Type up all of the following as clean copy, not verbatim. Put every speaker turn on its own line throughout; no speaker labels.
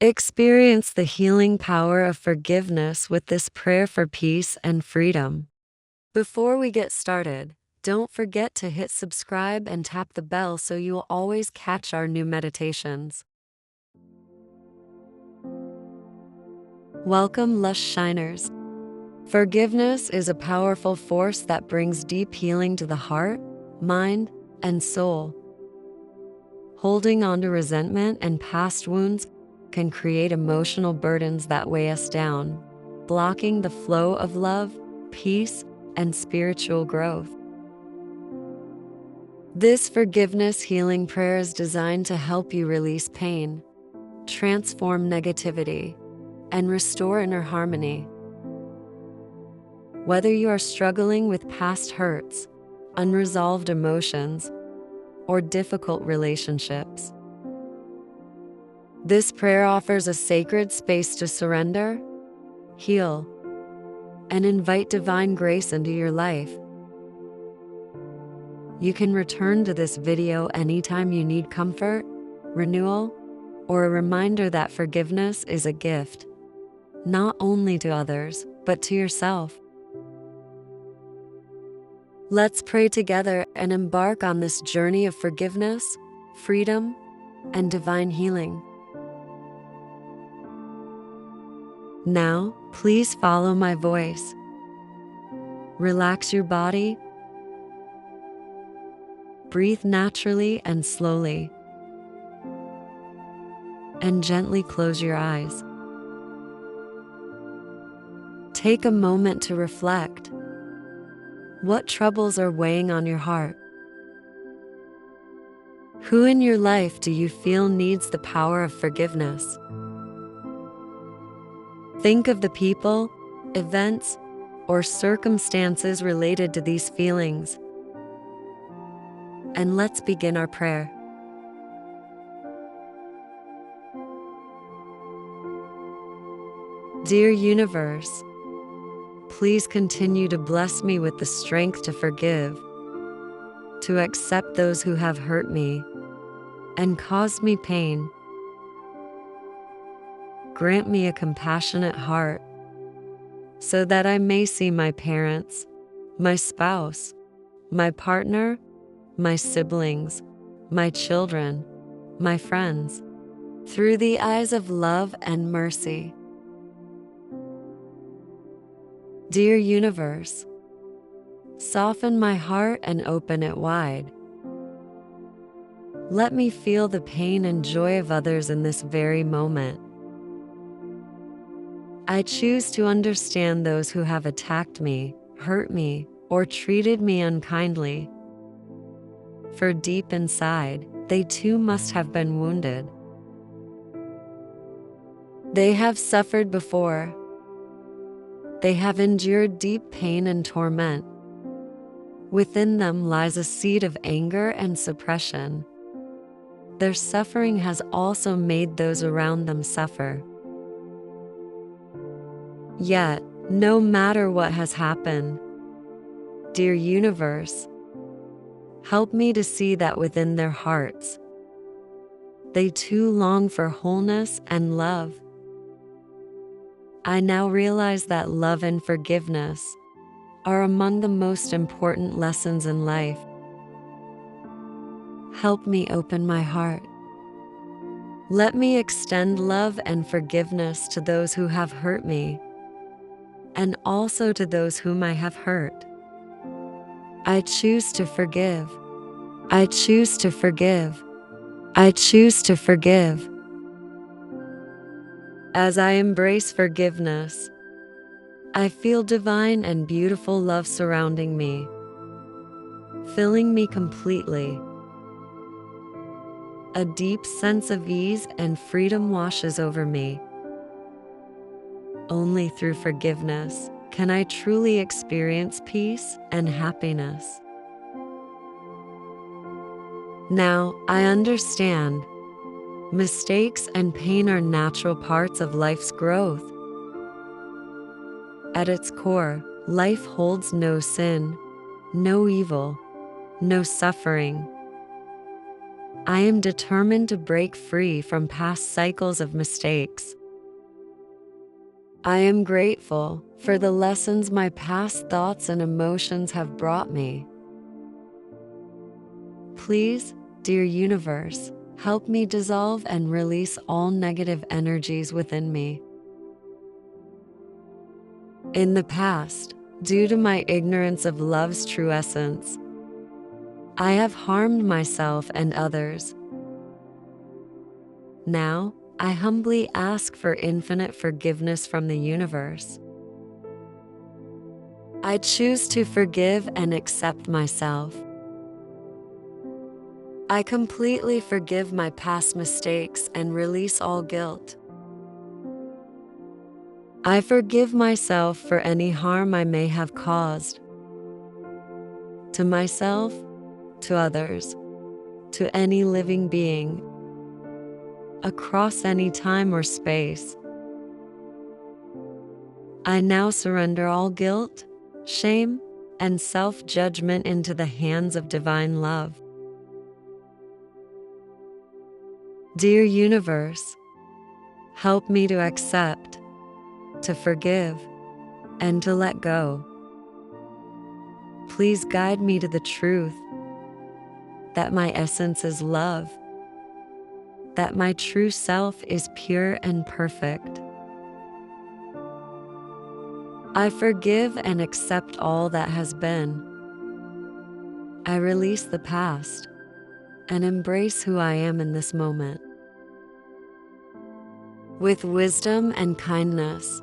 Experience the healing power of forgiveness with this prayer for peace and freedom. Before we get started, don't forget to hit subscribe and tap the bell so you'll always catch our new meditations. Welcome, LuSHiners. Forgiveness is a powerful force that brings deep healing to the heart, mind, and soul. Holding on to resentment and past wounds can create emotional burdens that weigh us down, blocking the flow of love, peace, and spiritual growth. This forgiveness healing prayer is designed to help you release pain, transform negativity, and restore inner harmony. Whether you are struggling with past hurts, unresolved emotions, or difficult relationships, this prayer offers a sacred space to surrender, heal, and invite divine grace into your life. You can return to this video anytime you need comfort, renewal, or a reminder that forgiveness is a gift, not only to others, but to yourself. Let's pray together and embark on this journey of forgiveness, freedom, and divine healing. Now, please follow my voice. Relax your body. Breathe naturally and slowly. And gently close your eyes. Take a moment to reflect. What troubles are weighing on your heart? Who in your life do you feel needs the power of forgiveness? Think of the people, events, or circumstances related to these feelings. And let's begin our prayer. Dear Universe, please continue to bless me with the strength to forgive, to accept those who have hurt me and caused me pain. Grant me a compassionate heart so that I may see my parents, my spouse, my partner, my siblings, my children, my friends, through the eyes of love and mercy. Dear Universe, soften my heart and open it wide. Let me feel the pain and joy of others in this very moment. I choose to understand those who have attacked me, hurt me, or treated me unkindly. For deep inside, they too must have been wounded. They have suffered before. They have endured deep pain and torment. Within them lies a seed of anger and suppression. Their suffering has also made those around them suffer. Yet, no matter what has happened, dear Universe, help me to see that within their hearts, they too long for wholeness and love. I now realize that love and forgiveness are among the most important lessons in life. Help me open my heart. Let me extend love and forgiveness to those who have hurt me, and also to those whom I have hurt. I choose to forgive. I choose to forgive. I choose to forgive. As I embrace forgiveness, I feel divine and beautiful love surrounding me, filling me completely. A deep sense of ease and freedom washes over me. Only through forgiveness can I truly experience peace and happiness. Now, I understand. Mistakes and pain are natural parts of life's growth. At its core, life holds no sin, no evil, no suffering. I am determined to break free from past cycles of mistakes. I am grateful for the lessons my past thoughts and emotions have brought me. Please, dear universe, help me dissolve and release all negative energies within me. In the past, due to my ignorance of love's true essence, I have harmed myself and others. Now, I humbly ask for infinite forgiveness from the universe. I choose to forgive and accept myself. I completely forgive my past mistakes and release all guilt. I forgive myself for any harm I may have caused to myself, to others, to any living being, across any time or space. I now surrender all guilt, shame, and self-judgment into the hands of divine love. Dear universe, help me to accept, to forgive, and to let go. Please guide me to the truth that my essence is love, that my true self is pure and perfect. I forgive and accept all that has been. I release the past and embrace who I am in this moment. With wisdom and kindness,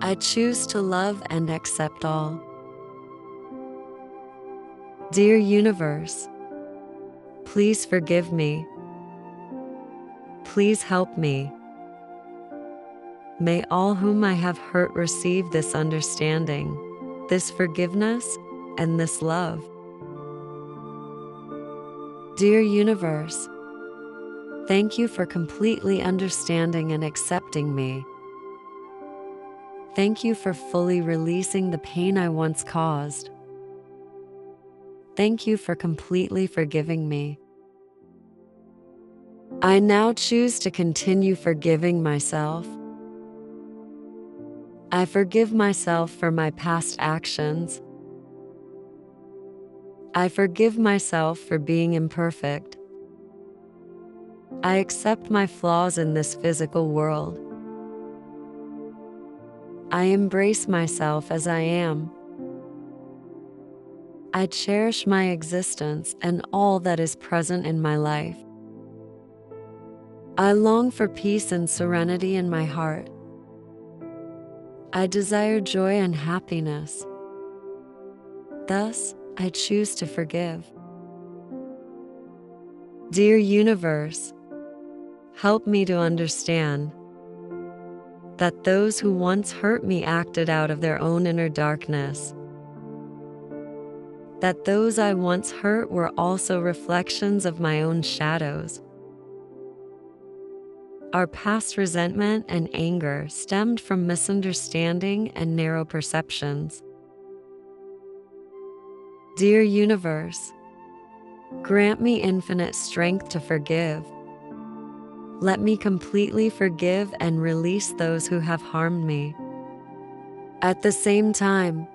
I choose to love and accept all. Dear universe, please forgive me. Please help me. May all whom I have hurt receive this understanding, this forgiveness, and this love. Dear universe, thank you for completely understanding and accepting me. Thank you for fully releasing the pain I once caused. Thank you for completely forgiving me. I now choose to continue forgiving myself. I forgive myself for my past actions. I forgive myself for being imperfect. I accept my flaws in this physical world. I embrace myself as I am. I cherish my existence and all that is present in my life. I long for peace and serenity in my heart. I desire joy and happiness. Thus, I choose to forgive. Dear universe, help me to understand that those who once hurt me acted out of their own inner darkness. That those I once hurt were also reflections of my own shadows. Our past resentment and anger stemmed from misunderstanding and narrow perceptions. Dear universe, grant me infinite strength to forgive. Let me completely forgive and release those who have harmed me. At the same time,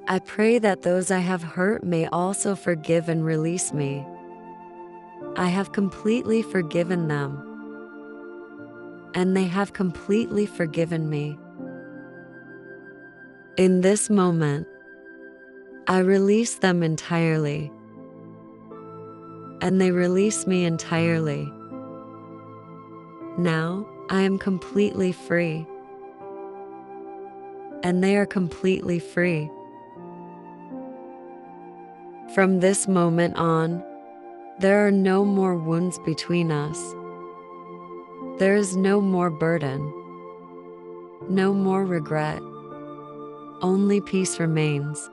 I pray that those I have hurt may also forgive and release me. I have completely forgiven them, and they have completely forgiven me. In this moment, I release them entirely, and they release me entirely. Now, I am completely free, and they are completely free. From this moment on, there are no more wounds between us. There is no more burden, no more regret. Only peace remains.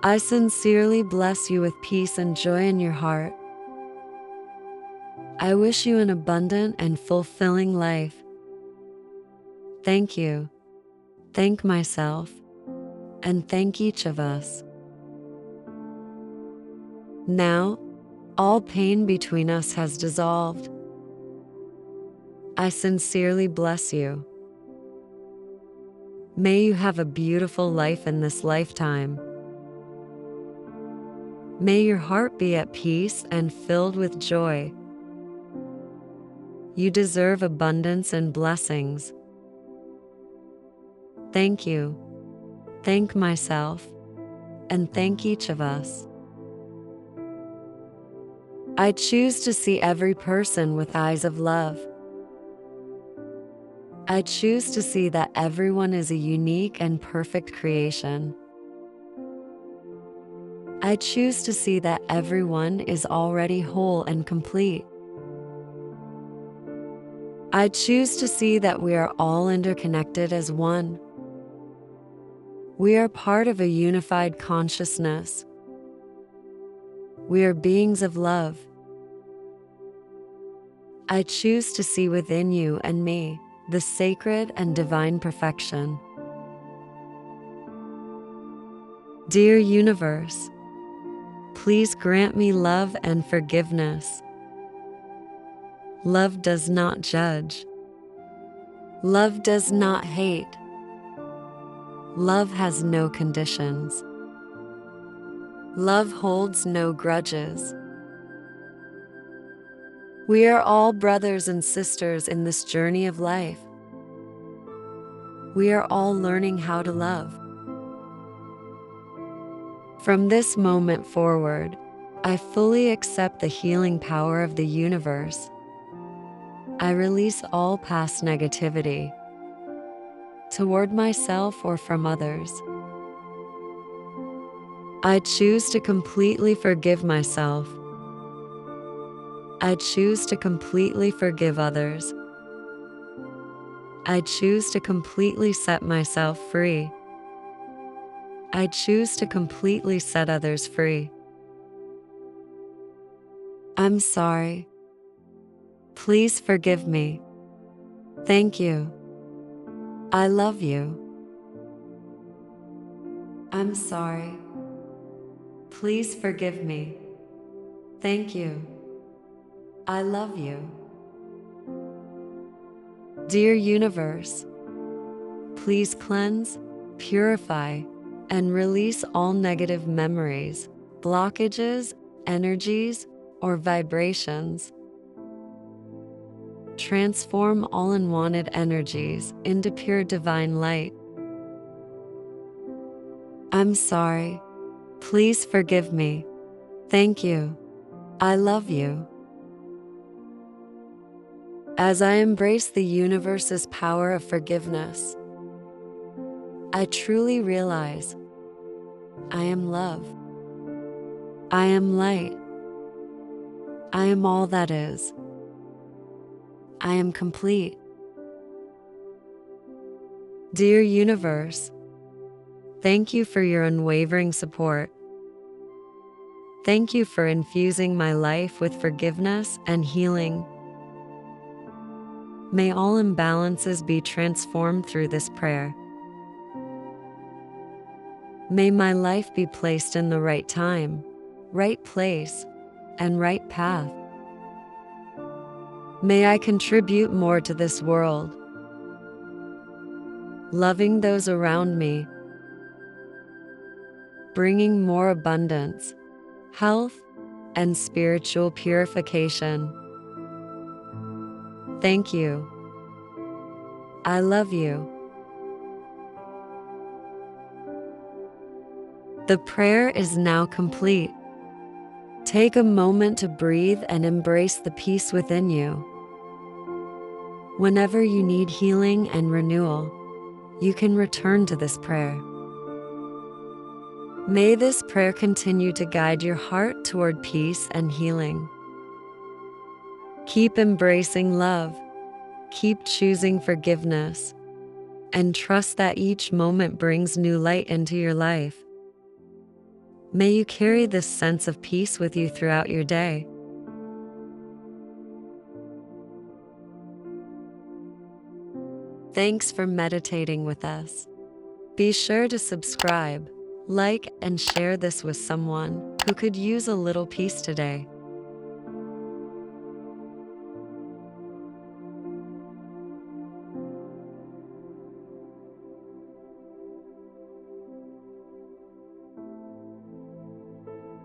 I sincerely bless you with peace and joy in your heart. I wish you an abundant and fulfilling life. Thank you. Thank myself. And thank each of us. Now, all pain between us has dissolved. I sincerely bless you. May you have a beautiful life in this lifetime. May your heart be at peace and filled with joy. You deserve abundance and blessings. Thank you. Thank myself. And thank each of us. I choose to see every person with eyes of love. I choose to see that everyone is a unique and perfect creation. I choose to see that everyone is already whole and complete. I choose to see that we are all interconnected as one. We are part of a unified consciousness. We are beings of love. I choose to see within you and me the sacred and divine perfection. Dear universe, please grant me love and forgiveness. Love does not judge. Love does not hate. Love has no conditions. Love holds no grudges. We are all brothers and sisters in this journey of life. We are all learning how to love. From this moment forward, I fully accept the healing power of the universe. I release all past negativity toward myself or from others. I choose to completely forgive myself. I choose to completely forgive others. I choose to completely set myself free. I choose to completely set others free. I'm sorry. Please forgive me. Thank you. I love you. I'm sorry. Please forgive me. Thank you. I love you. Dear universe, please cleanse, purify, and release all negative memories, blockages, energies, or vibrations. Transform all unwanted energies into pure divine light. I'm sorry. Please forgive me. Thank you. I love you. As I embrace the universe's power of forgiveness, I truly realize I am love. I am light. I am all that is. I am complete. Dear universe, thank you for your unwavering support. Thank you for infusing my life with forgiveness and healing. May all imbalances be transformed through this prayer. May my life be placed in the right time, right place, and right path. May I contribute more to this world, loving those around me, bringing more abundance, health, and spiritual purification. Thank you. I love you. The prayer is now complete. Take a moment to breathe and embrace the peace within you. Whenever you need healing and renewal, you can return to this prayer. May this prayer continue to guide your heart toward peace and healing. Keep embracing love, keep choosing forgiveness, and trust that each moment brings new light into your life. May you carry this sense of peace with you throughout your day. Thanks for meditating with us. Be sure to subscribe, like, and share this with someone who could use a little peace today.